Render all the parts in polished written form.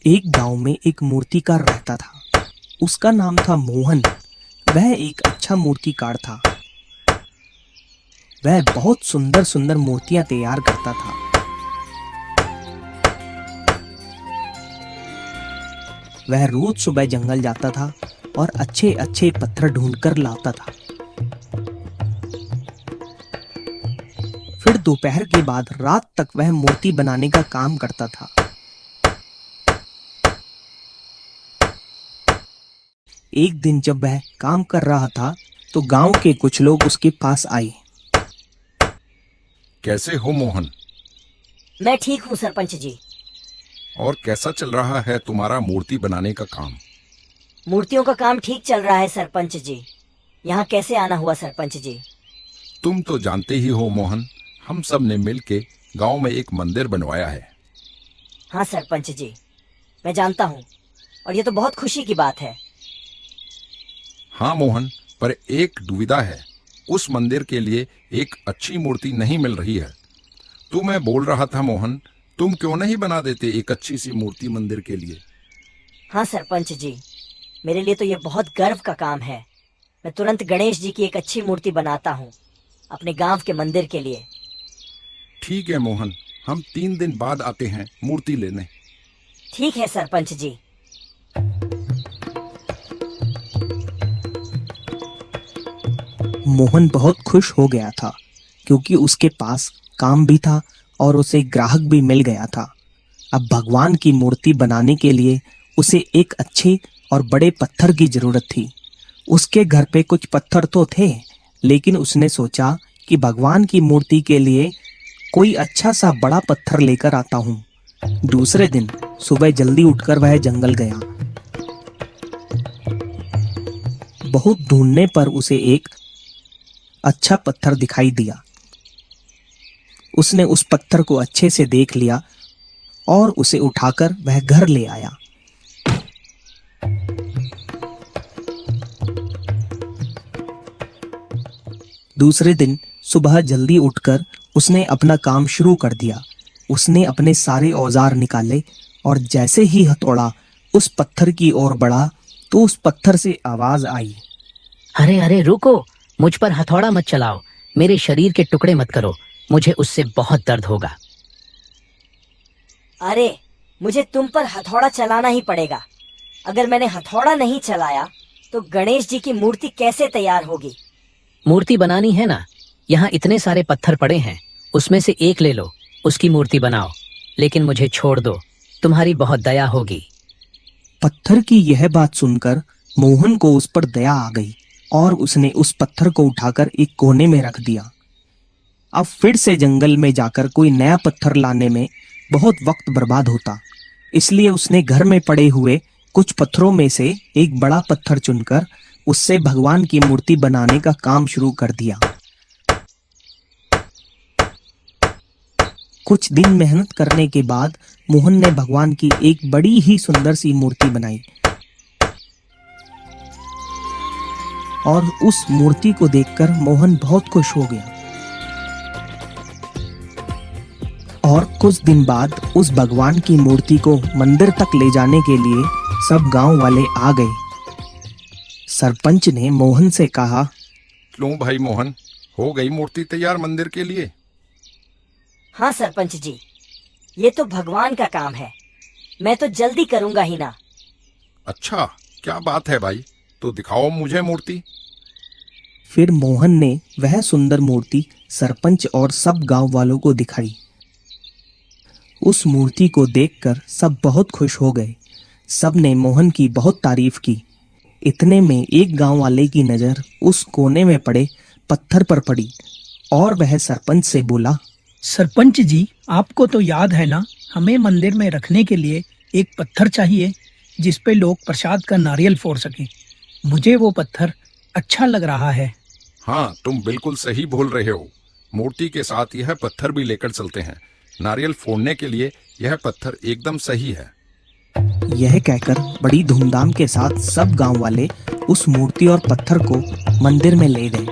एक गांव में एक मूर्तिकार रहता था। उसका नाम था मोहन। वह एक अच्छा मूर्तिकार था। वह बहुत सुंदर सुंदर मूर्तियां तैयार करता था। वह रोज सुबह जंगल जाता था और अच्छे अच्छे पत्थर ढूंढकर लाता था। फिर दोपहर के बाद रात तक वह मूर्ति बनाने का काम करता था। एक दिन जब वह काम कर रहा था तो गांव के कुछ लोग उसके पास आए। कैसे हो मोहन? मैं ठीक हूँ सरपंच जी। और कैसा चल रहा है तुम्हारा मूर्ति बनाने का काम? मूर्तियों का काम ठीक चल रहा है सरपंच जी। यहाँ कैसे आना हुआ सरपंच जी? तुम तो जानते ही हो मोहन, हम सब ने मिलके गांव में एक मंदिर बनवाया है। हाँ सरपंच जी, मैं जानता हूँ और ये तो बहुत खुशी की बात है। हाँ मोहन, पर एक दुविधा है। उस मंदिर के लिए एक अच्छी मूर्ति नहीं मिल रही है। तो मैं बोल रहा था मोहन, तुम क्यों नहीं बना देते एक अच्छी सी मूर्ति मंदिर के लिए? हाँ सरपंच जी, मेरे लिए तो ये बहुत गर्व का काम है। मैं तुरंत गणेश जी की एक अच्छी मूर्ति बनाता हूँ अपने गांव के मंदिर के लिए। ठीक है मोहन, हम 3 दिन बाद आते हैं मूर्ति लेने। ठीक है सरपंच जी। मोहन बहुत खुश हो गया था क्योंकि उसके पास काम भी था और उसे ग्राहक भी मिल गया था। अब भगवान की मूर्ति बनाने के लिए उसे एक अच्छे और बड़े पत्थर की जरूरत थी। उसके घर पे कुछ पत्थर तो थे, लेकिन उसने सोचा कि भगवान की मूर्ति के लिए कोई अच्छा सा बड़ा पत्थर लेकर आता हूँ। दूसरे दिन सुबह जल्दी उठकर वह जंगल गया। बहुत ढूंढने पर उसे एक अच्छा पत्थर दिखाई दिया। उसने उस पत्थर को अच्छे से देख लिया और उसे उठाकर वह घर ले आया। दूसरे दिन सुबह जल्दी उठकर उसने अपना काम शुरू कर दिया। उसने अपने सारे औजार निकाले और जैसे ही हथौड़ा उस पत्थर की ओर बढ़ा तो उस पत्थर से आवाज आई। अरे अरे रुको, मुझ पर हथौड़ा मत चलाओ। मेरे शरीर के टुकड़े मत करो, मुझे उससे बहुत दर्द होगा। अरे, मुझे तुम पर हथौड़ा चलाना ही पड़ेगा। अगर मैंने हथौड़ा नहीं चलाया तो गणेश जी की मूर्ति कैसे तैयार होगी? मूर्ति बनानी है ना, यहाँ इतने सारे पत्थर पड़े हैं, उसमें से एक ले लो, उसकी मूर्ति बनाओ। लेकिन मुझे छोड़ दो, तुम्हारी बहुत दया होगी। पत्थर की यह बात सुनकर मोहन को उस पर दया आ गई और उसने उस पत्थर को उठाकर एक कोने में रख दिया। अब फिर से जंगल में जाकर कोई नया पत्थर लाने में बहुत वक्त बर्बाद होता, इसलिए उसने घर में पड़े हुए कुछ पत्थरों में से एक बड़ा पत्थर चुनकर उससे भगवान की मूर्ति बनाने का काम शुरू कर दिया। कुछ दिन मेहनत करने के बाद मोहन ने भगवान की एक बड़ी ही सुंदर सी मूर्ति बनाई और उस मूर्ति को देखकर मोहन बहुत खुश हो गया। और कुछ दिन बाद उस भगवान की मूर्ति को मंदिर तक ले जाने के लिए सब गांव वाले आ गए। सरपंच ने मोहन से कहा, क्यों भाई मोहन, हो गई मूर्ति तैयार मंदिर के लिए? हाँ सरपंच जी, ये तो भगवान का काम है, मैं तो जल्दी करूंगा ही ना। अच्छा, क्या बात है भाई, तो दिखाओ मुझे मूर्ति। फिर मोहन ने वह सुंदर मूर्ति सरपंच और सब गांव वालों को दिखाई। उस मूर्ति को देखकर सब बहुत खुश हो गए। सब ने मोहन की बहुत तारीफ की। इतने में एक गांव वाले की नजर उस कोने में पड़े पत्थर पर पड़ी और वह सरपंच से बोला, सरपंच जी, आपको तो याद है ना, हमें मंदिर में रखने के लिए एक पत्थर चाहिए जिस पे लोग प्रसाद का नारियल फोड़ सकें। मुझे वो पत्थर अच्छा लग रहा है। हाँ, तुम बिल्कुल सही बोल रहे हो। मूर्ति के साथ यह पत्थर भी लेकर चलते हैं। नारियल फोड़ने के लिए यह पत्थर एकदम सही है। यह कहकर बड़ी धूमधाम के साथ सब गांव वाले उस मूर्ति और पत्थर को मंदिर में ले गए।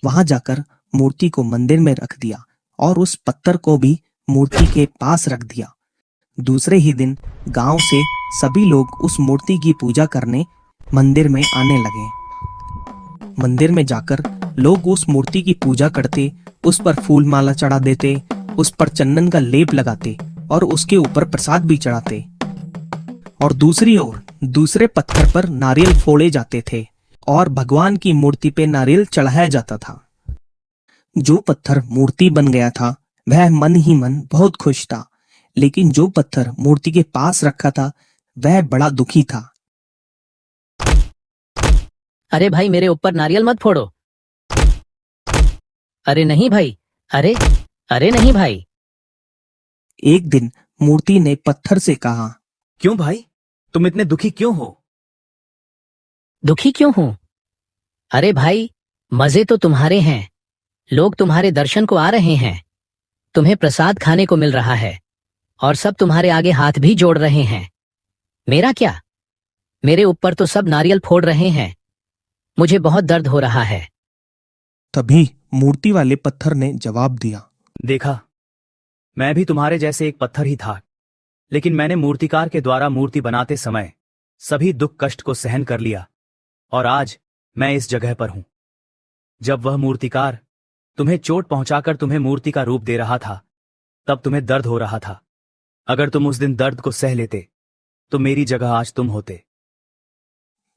वहां जाकर मूर्ति को मंदिर में रख दिया और उस पत्थर को भी मूर्ति के पास रख दिया। दूसरे ही दिन गांव से सभी लोग उस मूर्ति की पूजा करने मंदिर में आने लगे। मंदिर में जाकर लोग उस मूर्ति की पूजा करते, उस पर फूल माला चढ़ा देते, उस पर चंदन का लेप लगाते और उसके ऊपर प्रसाद भी चढ़ाते। और दूसरी ओर दूसरे पत्थर पर नारियल फोड़े जाते थे और भगवान की मूर्ति पे नारियल चढ़ाया जाता था। जो पत्थर मूर्ति बन गया था वह मन ही मन बहुत खुश था, लेकिन जो पत्थर मूर्ति के पास रखा था वह बड़ा दुखी था। अरे भाई, मेरे ऊपर नारियल मत फोड़ो। अरे नहीं भाई, अरे अरे नहीं भाई। एक दिन मूर्ति ने पत्थर से कहा, क्यों भाई, तुम इतने दुखी क्यों हो? दुखी क्यों हूं? अरे भाई, मजे तो तुम्हारे हैं। लोग तुम्हारे दर्शन को आ रहे हैं, तुम्हें प्रसाद खाने को मिल रहा है और सब तुम्हारे आगे हाथ भी जोड़ रहे हैं। मेरा क्या? मेरे ऊपर तो सब नारियल फोड़ रहे हैं। मुझे बहुत दर्द हो रहा है। तभी मूर्ति वाले पत्थर ने जवाब दिया, देखा, मैं भी तुम्हारे जैसे एक पत्थर ही था, लेकिन मैंने मूर्तिकार के द्वारा मूर्ति बनाते समय सभी दुख कष्ट को सहन कर लिया और आज मैं इस जगह पर हूं। जब वह मूर्तिकार तुम्हें चोट पहुंचाकर तुम्हें मूर्ति का रूप दे रहा था, तब तुम्हें दर्द हो रहा था। अगर तुम उस दिन दर्द को सह लेते तो मेरी जगह आज तुम होते।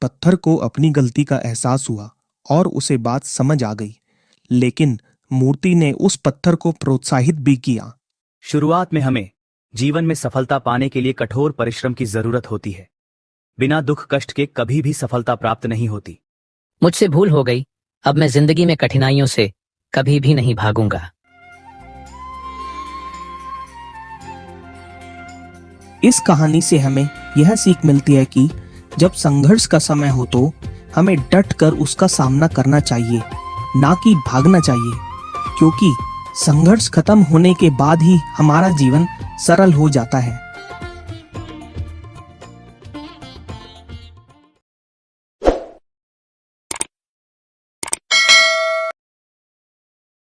पत्थर को अपनी गलती का एहसास हुआ और उसे बात समझ आ गई, लेकिन मूर्ति ने उस पत्थर को प्रोत्साहित भी किया। शुरुआत में हमें जीवन में सफलता पाने के लिए कठोर परिश्रम की जरूरत होती है। बिना दुख कष्ट के कभी भी सफलता प्राप्त नहीं होती। मुझसे भूल हो गई। अब मैं जिंदगी में कठिनाइयों से कभी भी नहीं भागूंगा। इस कहानी से हमें यह सीख मिलती है कि जब संघर्ष का समय हो तो हमें डट कर उसका सामना करना चाहिए, ना कि भागना चाहिए, क्योंकि संघर्ष खत्म होने के बाद ही हमारा जीवन सरल हो जाता है।